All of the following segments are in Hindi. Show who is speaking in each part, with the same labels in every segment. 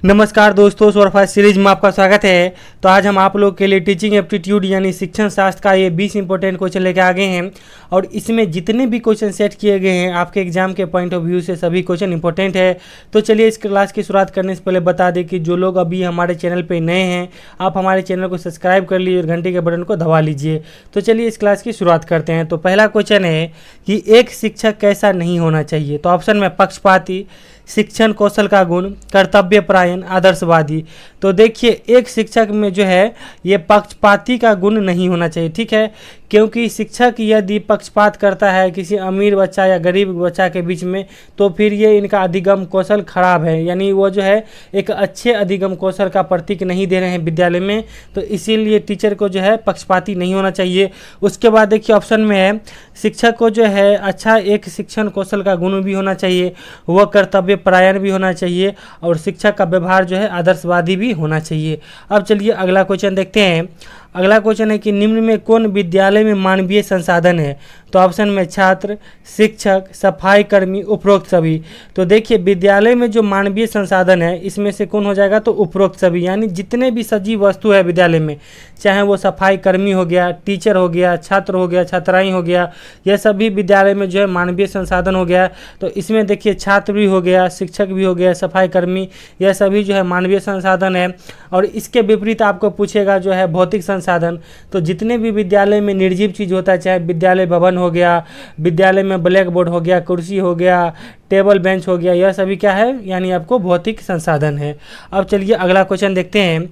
Speaker 1: नमस्कार दोस्तों, सोरफा सीरीज में आपका स्वागत है। तो आज हम आप लोग के लिए टीचिंग एप्टीट्यूड यानी शिक्षण शास्त्र का ये 20 इंपॉर्टेंट क्वेश्चन लेके आ गए हैं और इसमें जितने भी क्वेश्चन सेट किए गए हैं आपके एग्जाम के पॉइंट ऑफ व्यू से सभी क्वेश्चन इंपॉर्टेंट है। तो चलिए इस क्लास की शुरुआत करने से पहले बता दें कि जो लोग अभी हमारे चैनल पर नए हैं आप हमारे चैनल को सब्सक्राइब कर लीजिए और घंटे के बटन को दबा लीजिए। तो चलिए इस क्लास की शुरुआत करते हैं। तो पहला क्वेश्चन है कि एक शिक्षक कैसा नहीं होना चाहिए। तो ऑप्शन में पक्षपाती, शिक्षण कौशल का गुण, कर्तव्यपरायण, आदर्शवादी। तो देखिए एक शिक्षक में जो है ये पक्षपाती का गुण नहीं होना चाहिए, ठीक है, क्योंकि शिक्षक यदि पक्षपात करता है किसी अमीर बच्चा या गरीब बच्चा के बीच में तो फिर ये इनका अधिगम कौशल खराब है, यानी वो जो है एक अच्छे अधिगम कौशल का प्रतीक नहीं दे रहे हैं विद्यालय में। तो इसीलिए टीचर को जो है पक्षपाती नहीं होना चाहिए। उसके बाद देखिए ऑप्शन में है शिक्षक को जो है अच्छा एक शिक्षण कौशल का गुण भी होना चाहिए, वह कर्तव्य परायण भी होना चाहिए और शिक्षक का व्यवहार जो है आदर्शवादी भी होना चाहिए। अब चलिए अगला क्वेश्चन देखते हैं। अगला क्वेश्चन है कि निम्न में कौन विद्यालय में मानवीय संसाधन है। तो ऑप्शन में छात्र, शिक्षक, सफाई कर्मी, उपरोक्त सभी। तो देखिए विद्यालय में जो मानवीय संसाधन है इसमें से कौन हो जाएगा, तो उपरोक्त सभी, यानी जितने भी सजीव वस्तु है विद्यालय में, चाहे वो सफाई कर्मी हो गया, टीचर हो गया, छात्र हो गया, छात्राएं हो गया, यह सभी विद्यालय में जो है मानवीय संसाधन हो गया। तो इसमें देखिए छात्र भी हो गया, शिक्षक भी हो गया, सफाई कर्मी, यह सभी जो है मानवीय संसाधन है। और इसके विपरीत आपको पूछेगा जो है भौतिक संसाधन। तो जितने भी विद्यालय में निर्जीव चीज़ होता है, चाहे विद्यालय भवन हो गया, विद्यालय में ब्लैक बोर्ड हो गया, कुर्सी हो गया, टेबल बेंच हो गया, यह सभी क्या है, यानी आपको भौतिक संसाधन है। अब चलिए अगला क्वेश्चन देखते हैं।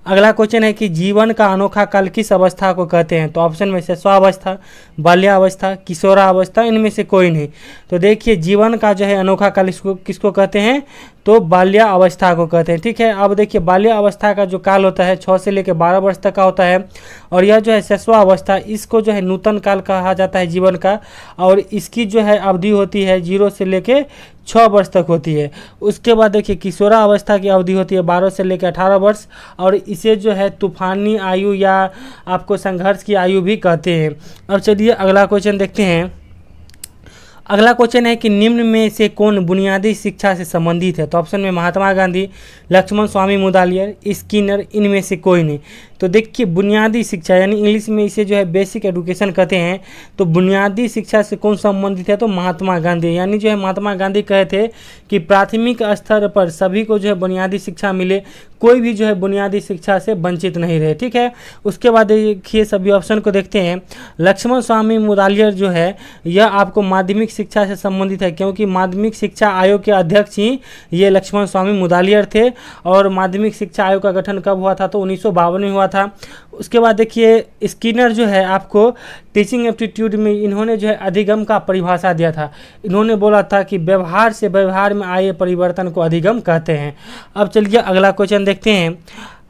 Speaker 1: अगला क्वेश्चन है कि जीवन का अनोखा काल किस अवस्था को कहते हैं। तो ऑप्शन में शिशुआवस्था, बाल्यावस्था, किशोरावस्था, इनमें से कोई नहीं। तो देखिए जीवन का जो है अनोखा काल किसको कहते हैं, तो बाल्यावस्था को कहते हैं, ठीक है। अब देखिए बाल्यावस्था का जो काल होता है 6 से लेकर 12 वर्ष तक का होता है और यह जो है शिशुआवस्था, इसको जो है नूतन काल कहा जाता है जीवन का, और इसकी जो है अवधि होती है 0 से लेकर 6 वर्ष तक होती है। उसके बाद देखिए किशोरावस्था की अवधि होती है 12 से लेकर 18 वर्ष और इसे जो है तूफानी आयु या आपको संघर्ष की आयु भी कहते हैं। अब चलिए अगला क्वेश्चन देखते हैं। अगला क्वेश्चन है कि निम्न में से कौन बुनियादी शिक्षा से संबंधित है। तो ऑप्शन में महात्मा गांधी, लक्ष्मण स्वामी मुदालियर, स्किनर, इनमें से कोई नहीं। तो देखिए बुनियादी शिक्षा यानी इंग्लिश में इसे जो है बेसिक एजुकेशन कहते हैं। तो बुनियादी शिक्षा से कौन संबंधित है, तो महात्मा गांधी, यानी जो है महात्मा गांधी कहे थे कि प्राथमिक स्तर पर सभी को जो है बुनियादी शिक्षा मिले, कोई भी जो है बुनियादी शिक्षा से वंचित नहीं रहे, ठीक है। उसके बाद देखिए सभी ऑप्शन को देखते हैं। लक्ष्मण स्वामी मुदालियर जो है यह आपको माध्यमिक शिक्षा से संबंधित है, क्योंकि माध्यमिक शिक्षा आयोग के अध्यक्ष ही ये लक्ष्मण स्वामी मुदालियर थे और माध्यमिक शिक्षा आयोग का गठन कब हुआ था, तो 1952 में हुआ था। उसके बाद देखिए स्किनर जो है आपको टीचिंग एप्टीट्यूड में इन्होंने जो है अधिगम का परिभाषा दिया था। इन्होंने बोला था कि व्यवहार से व्यवहार में आए परिवर्तन को अधिगम कहते हैं। अब चलिए अगला क्वेश्चन देखते हैं।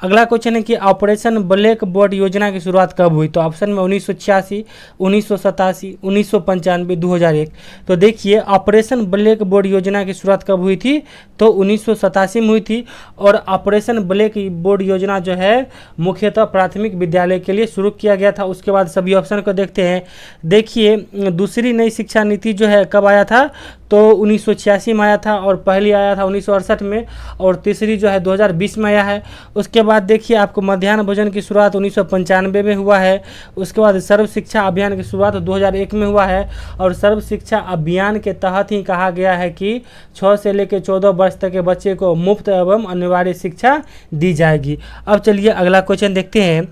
Speaker 1: अगला क्वेश्चन है कि ऑपरेशन ब्लैक बोर्ड योजना की शुरुआत कब हुई। तो ऑप्शन में 1986, 1987, 1995, 2001। तो देखिए ऑपरेशन ब्लैक बोर्ड योजना की शुरुआत कब हुई थी, तो 1987 में हुई थी। और ऑपरेशन ब्लैक बोर्ड योजना जो है मुख्यतः प्राथमिक विद्यालय के लिए शुरू किया गया था। उसके बाद सभी ऑप्शन को देखते हैं। देखिए दूसरी नई शिक्षा नीति जो है कब आया था, तो 1986 में आया था और पहली आया था 1968 में और तीसरी जो है 2020 में आया है। उसके बाद देखिए आपको मध्याह्न भोजन की शुरुआत 1995 में हुआ है। उसके बाद सर्व शिक्षा अभियान की शुरुआत 2001 में हुआ है और सर्व शिक्षा अभियान के तहत ही कहा गया है कि 6 से लेकर 14 वर्ष तक के बच्चे को मुफ्त एवं अनिवार्य शिक्षा दी जाएगी। अब चलिए अगला क्वेश्चन देखते हैं।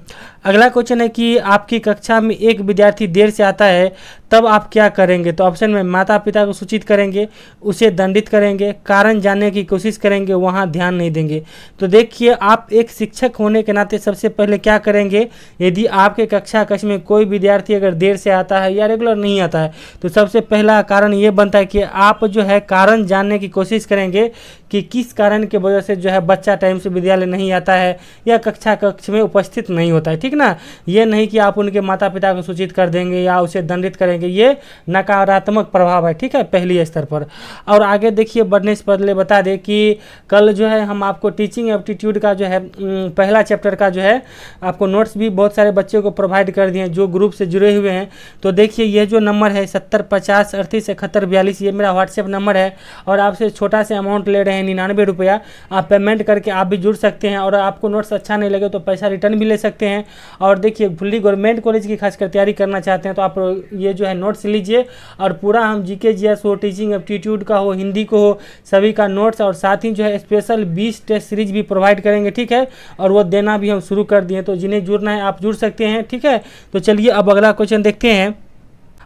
Speaker 1: अगला क्वेश्चन है कि आपकी कक्षा में एक विद्यार्थी देर से आता है तब आप क्या करेंगे। तो ऑप्शन में माता पिता को सूचित करेंगे, उसे दंडित करेंगे, कारण जानने की कोशिश करेंगे, वहाँ ध्यान नहीं देंगे। तो देखिए आप एक शिक्षक होने के नाते सबसे पहले क्या करेंगे, यदि आपके कक्षा कक्ष में कोई विद्यार्थी अगर देर से आता है या रेगुलर नहीं आता है तो सबसे पहला कारण ये बनता है कि आप जो है कारण जानने की कोशिश करेंगे कि किस कारण की वजह से जो है बच्चा टाइम से विद्यालय नहीं आता है या कक्षा कक्ष में उपस्थित नहीं होता है, ठीक ना। ये नहीं कि आप उनके माता पिता को सूचित कर देंगे या उसे दंडित करेंगे, ये नकारात्मक प्रभाव है, ठीक है, पहली स्तर पर। और आगे देखिए बढ़ने से पहले बता दें कि कल जो है हम आपको टीचिंग एप्टीट्यूड का जो है पहला चैप्टर का जो है आपको नोट्स भी बहुत सारे बच्चों को प्रोवाइड कर दिए हैं जो ग्रुप से जुड़े हुए हैं। तो देखिए ये जो नंबर है 70 50 38 71 42 ये मेरा व्हाट्सएप नंबर है और आपसे छोटा से अमाउंट ले रहे हैं 99 रुपया। आप पेमेंट करके आप भी जुड़ सकते हैं, और आपको नोट्स अच्छा नहीं लगे तो पैसा रिटर्न भी ले सकते हैं। और देखिए फुल्ली गवर्नमेंट कॉलेज की खासकर तैयारी करना चाहते हैं तो आप ये जो है नोट्स लीजिए, और पूरा हम जीके जीएस हो, टीचिंग एप्टीट्यूड का हो, हिंदी को हो, सभी का नोट्स, और साथ ही जो है स्पेशल 20 टेस्ट सीरीज भी प्रोवाइड करेंगे, ठीक है। और वो देना भी हम शुरू कर दिए, तो जिन्हें जुड़ना है आप जुड़ सकते हैं, ठीक है। तो चलिए अब अगला क्वेश्चन देखते हैं।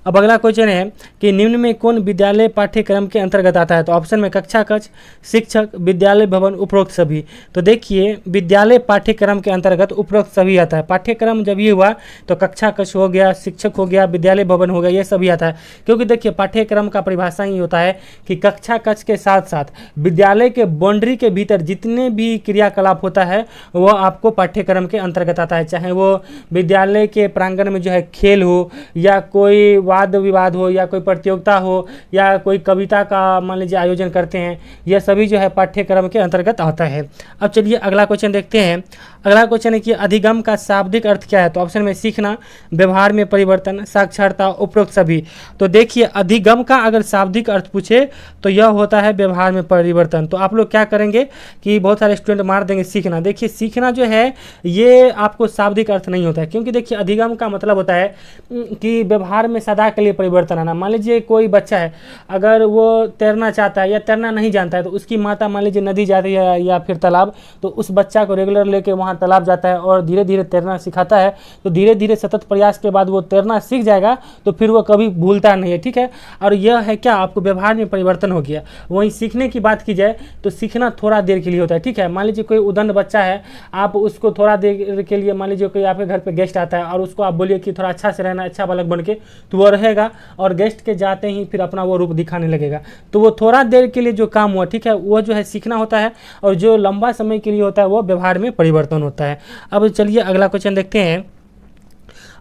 Speaker 1: अब अगला क्वेश्चन है कि निम्न में कौन विद्यालय पाठ्यक्रम के अंतर्गत आता है। तो ऑप्शन में कक्षा कक्ष, शिक्षक, विद्यालय भवन, उपरोक्त सभी। तो देखिए विद्यालय पाठ्यक्रम के अंतर्गत उपरोक्त सभी आता है। पाठ्यक्रम जब ये हुआ तो कक्षा कक्ष हो गया, शिक्षक हो गया, विद्यालय भवन हो गया, ये सभी आता है। क्योंकि देखिए पाठ्यक्रम का परिभाषा ही होता है कि कक्षा कक्ष के साथ साथ विद्यालय के बाउंड्री के भीतर जितने भी क्रियाकलाप होता है वो आपको पाठ्यक्रम के अंतर्गत आता है। चाहे वो विद्यालय के प्रांगण में जो है खेल हो, या कोई वाद विवाद हो, या कोई प्रतियोगिता हो, या कोई कविता का मान लीजिए आयोजन करते हैं, यह सभी जो है पाठ्यक्रम के अंतर्गत आता है। अब चलिए अगला क्वेश्चन देखते हैं। अगला क्वेश्चन है कि अधिगम का शाब्दिक अर्थ क्या है। तो ऑप्शन में सीखना, व्यवहार में परिवर्तन, साक्षरता, उपरोक्त सभी। तो देखिए अधिगम का अगर शाब्दिक अर्थ पूछे तो यह होता है व्यवहार में परिवर्तन। तो आप लोग क्या करेंगे कि बहुत सारे स्टूडेंट मार देंगे सीखना। देखिए सीखना जो है ये आपको शाब्दिक अर्थ नहीं होता है, क्योंकि देखिए अधिगम का मतलब होता है कि व्यवहार में सदा के लिए परिवर्तन आना। मान लीजिए कोई बच्चा है, अगर वो तैरना चाहता है या तैरना नहीं जानता है, तो उसकी माता मान लीजिए नदी जाती है या फिर तालाब, तो उस बच्चा को रेगुलर लेके वहाँ तालाब जाता है और धीरे धीरे तैरना सिखाता है। तो धीरे धीरे सतत प्रयास के बाद वो तैरना सीख जाएगा, तो फिर वो कभी भूलता नहीं है, ठीक है। और यह है क्या, आपको व्यवहार में परिवर्तन हो गया। वहीं सीखने की बात की जाए तो सीखना थोड़ा देर के लिए होता है, ठीक है। मान लीजिए कोई उदंड बच्चा है, आप उसको थोड़ा देर के लिए, मान लीजिए कोई आपके घर पे गेस्ट आता है और उसको आप बोलिए कि थोड़ा अच्छा से रहना, अच्छा बालक बन के, तो वो रहेगा, और गेस्ट के जाते ही फिर अपना वो रूप दिखाने लगेगा। तो वो थोड़ा देर के लिए जो काम हुआ, ठीक है, वो जो है सीखना होता है, और जो लंबा समय के लिए होता है वो व्यवहार में परिवर्तन होता है। अब चलिए अगला क्वेश्चन देखते हैं।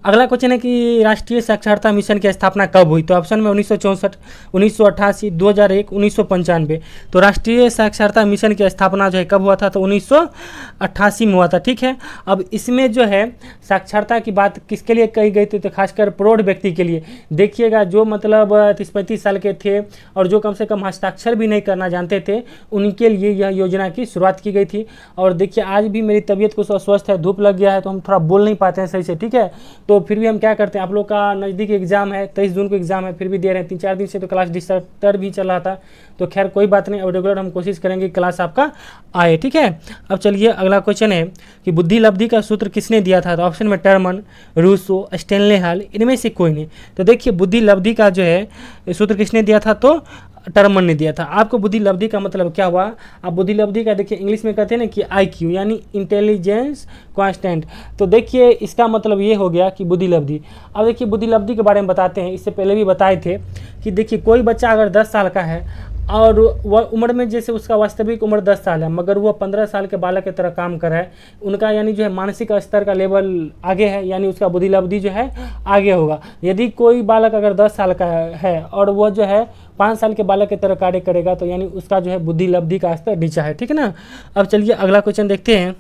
Speaker 1: अगला क्वेश्चन है कि राष्ट्रीय साक्षरता मिशन की स्थापना कब हुई। तो ऑप्शन में 1964, 1988, 2001, 1995। तो राष्ट्रीय साक्षरता मिशन की स्थापना जो है कब हुआ था, तो 1988 में हुआ था, ठीक है। अब इसमें जो है साक्षरता की बात किसके लिए कही गई थी, तो खासकर प्रौढ़ व्यक्ति के लिए। देखिएगा जो मतलब 30-35 साल के थे और जो कम से कम हस्ताक्षर भी नहीं करना जानते थे, उनके लिए यह योजना की शुरुआत की गई थी। और देखिए आज भी मेरी तबीयत कुछ अस्वस्थ है, धूप लग गया है, तो हम थोड़ा बोल नहीं पाते हैं सही से, ठीक है। तो फिर भी हम क्या करते हैं, आप लोग का नज़दीक एग्जाम है, 23 जून को एग्जाम है, फिर भी दे रहे हैं। 3-4 दिन से तो क्लास डिस्टर्ब भी चल रहा था, तो खैर कोई बात नहीं, और रेगुलर हम कोशिश करेंगे क्लास आपका आए, ठीक है। अब चलिए अगला क्वेश्चन है कि बुद्धि लब्धि का सूत्र किसने दिया था। तो ऑप्शन में टर्मन, रूसो, स्टेनले हॉल, इनमें से कोई नहीं। तो देखिए बुद्धि लब्धि का जो है सूत्र किसने दिया था, तो टर्मन ने दिया था। आपको बुद्धि लब्धि का मतलब क्या हुआ, आप बुद्धि लब्धि का देखिए इंग्लिश में कहते हैं ना कि IQ यानी इंटेलिजेंस कांस्टेंट। तो देखिए इसका मतलब ये हो गया कि बुद्धि लब्धि। अब देखिए बुद्धि लब्धि के बारे में बताते हैं, इससे पहले भी बताए थे कि देखिए कोई बच्चा अगर 10 साल का है और वह उम्र में जैसे उसका वास्तविक उम्र 10 साल है, मगर वह 15 साल के बालक की तरह काम कर रहा है, उनका यानी जो है मानसिक स्तर का लेवल आगे है, यानी उसका बुद्धि लब्धि जो है आगे होगा। यदि कोई बालक अगर 10 साल का है और वह जो है 5 साल के बालक की तरह कार्य करेगा, तो यानी उसका जो है बुद्धि लब्धि का स्तर नीचा है, ठीक है ना। अब चलिए अगला क्वेश्चन देखते हैं।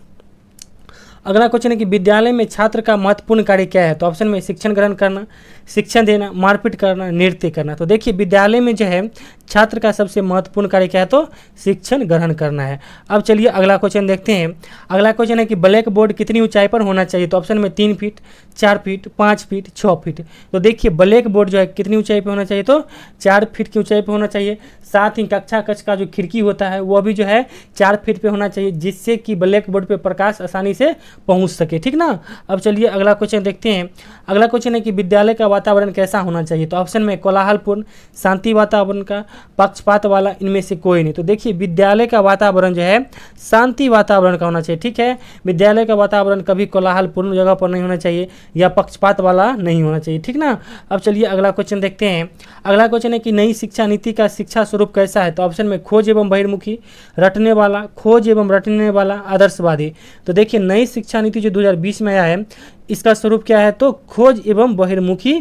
Speaker 1: अगला क्वेश्चन है कि विद्यालय में छात्र का महत्वपूर्ण कार्य क्या है। तो ऑप्शन में शिक्षण ग्रहण करना, शिक्षण देना, मारपीट करना, नृत्य करना। तो देखिए विद्यालय में जो है छात्र का सबसे महत्वपूर्ण कार्य क्या है, तो शिक्षण ग्रहण करना है। अब चलिए अगला क्वेश्चन देखते हैं। अगला क्वेश्चन है कि ब्लैक बोर्ड कितनी ऊंचाई पर होना चाहिए। तो ऑप्शन में 3 फीट, 4 फीट, 5 फीट, 6 फीट। तो देखिए ब्लैक बोर्ड जो है कितनी ऊंचाई पर होना चाहिए, तो 4 फीट की ऊंचाई पर होना चाहिए। साथ ही कक्षा कक्ष का जो खिड़की होता है वह भी जो है 4 फीट पे होना चाहिए, जिससे कि ब्लैक बोर्ड पे प्रकाश आसानी से पहुंच सके, ठीक ना। अब चलिए अगला क्वेश्चन देखते हैं। अगला क्वेश्चन है कि विद्यालय का वातावरण कैसा होना चाहिए। तो ऑप्शन में कोलाहलपूर्ण, शांति वातावरण का, पक्षपात वाला, इनमें से कोई नहीं। तो देखिए विद्यालय का वातावरण जो है शांति वातावरण का होना चाहिए, ठीक है। विद्यालय का वातावरण कभी कोलाहलपूर्ण जगह पर नहीं होना चाहिए या पक्षपात वाला नहीं होना चाहिए, ठीक ना। अब चलिए अगला क्वेश्चन देखते हैं। अगला क्वेश्चन है कि नई शिक्षा नीति का शिक्षा स्वरूप कैसा है। तो ऑप्शन में खोज एवं बहिर्मुखी, रटने वाला, खोज एवं रटने वाला, आदर्शवादी। तो देखिए नई शिक्षा नीति जो 2020 में आया है, इसका स्वरूप क्या है, तो खोज एवं बहिर्मुखी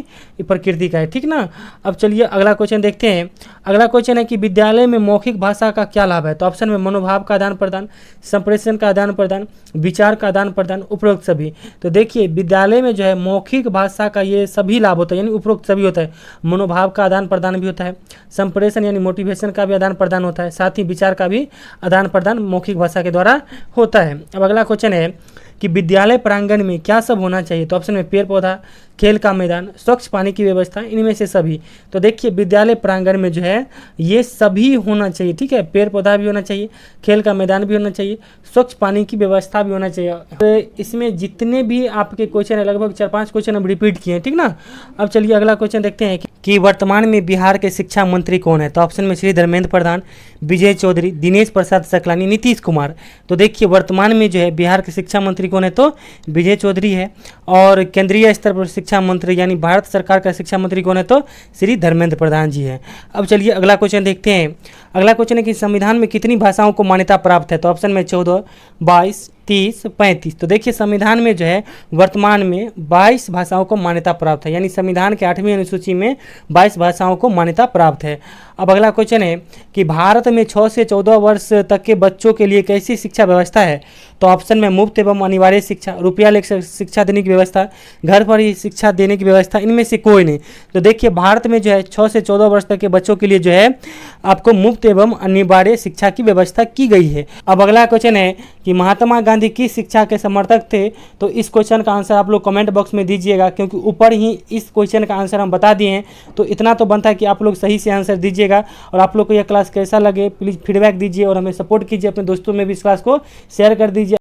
Speaker 1: प्रकृति का है, ठीक ना। अब चलिए अगला क्वेश्चन देखते हैं। अगला क्वेश्चन है कि विद्यालय में मौखिक भाषा का क्या लाभ है। तो ऑप्शन में मनोभाव का आदान प्रदान, संप्रेषण का आदान प्रदान, विचार का आदान प्रदान, उपरोक्त सभी। तो देखिए विद्यालय में जो है मौखिक भाषा का ये सभी लाभ होता है, यानी उपरोक्त सभी होता है। मनोभाव का आदान प्रदान भी होता है, संप्रेषण यानी मोटिवेशन का भी आदान प्रदान होता है, साथ ही विचार का भी आदान प्रदान मौखिक भाषा के द्वारा होता है। अब अगला क्वेश्चन है कि विद्यालय प्रांगण में क्या सब होना चाहिए। तो ऑप्शन में पेड़ पौधा, खेल का मैदान, स्वच्छ पानी की व्यवस्था, इनमें से सभी। तो देखिए विद्यालय प्रांगण में जो है ये सभी होना चाहिए, ठीक है। पेड़ पौधा भी होना चाहिए, खेल का मैदान भी होना चाहिए, स्वच्छ पानी की व्यवस्था भी होना चाहिए। तो इसमें जितने भी आपके क्वेश्चन है लगभग 4-5 क्वेश्चन हम रिपीट किए हैं, ठीक ना। अब चलिए अगला क्वेश्चन देखते हैं कि वर्तमान में बिहार के शिक्षा मंत्री कौन है। तो ऑप्शन में श्री धर्मेंद्र प्रधान, विजय चौधरी, दिनेश प्रसाद सकलानी, नीतीश कुमार। तो देखिए वर्तमान में जो है बिहार के शिक्षा मंत्री कौन है, तो विजय चौधरी है। और केंद्रीय स्तर पर शिक्षा मंत्री यानी भारत सरकार का शिक्षा मंत्री कौन है, तो श्री धर्मेंद्र प्रधान जी है। अब चलिए अगला क्वेश्चन देखते हैं। अगला क्वेश्चन है कि संविधान में कितनी भाषाओं को मान्यता प्राप्त है। तो ऑप्शन में 14, 22, 30, 35। तो देखिए संविधान में जो है वर्तमान में 22 भाषाओं को मान्यता प्राप्त है, यानी संविधान के 8वीं अनुसूची में 22 भाषाओं को मान्यता प्राप्त है। अब अगला क्वेश्चन है कि भारत में 6 से 14 वर्ष तक के बच्चों के लिए कैसी शिक्षा व्यवस्था है। तो ऑप्शन में मुफ्त एवं अनिवार्य शिक्षा, रुपया लेकर शिक्षा देने की व्यवस्था, घर पर ही शिक्षा देने की व्यवस्था, इनमें से कोई नहीं। तो देखिए भारत में जो है 6 से 14 वर्ष तक के बच्चों के लिए जो है आपको मुफ्त एवं अनिवार्य शिक्षा की व्यवस्था की गई है। अब अगला क्वेश्चन है कि महात्मा गांधी किस शिक्षा के समर्थक थे। तो इस क्वेश्चन का आंसर आप लोग कमेंट बॉक्स में दीजिएगा, क्योंकि ऊपर ही इस क्वेश्चन का आंसर हम बता दिए हैं। तो इतना तो बनता है कि आप लोग सही से आंसर दीजिएगा। और आप लोग को यह क्लास कैसा लगे प्लीज़ फीडबैक दीजिए और हमें सपोर्ट कीजिए, अपने दोस्तों में भी इस क्लास को शेयर कर दीजिए।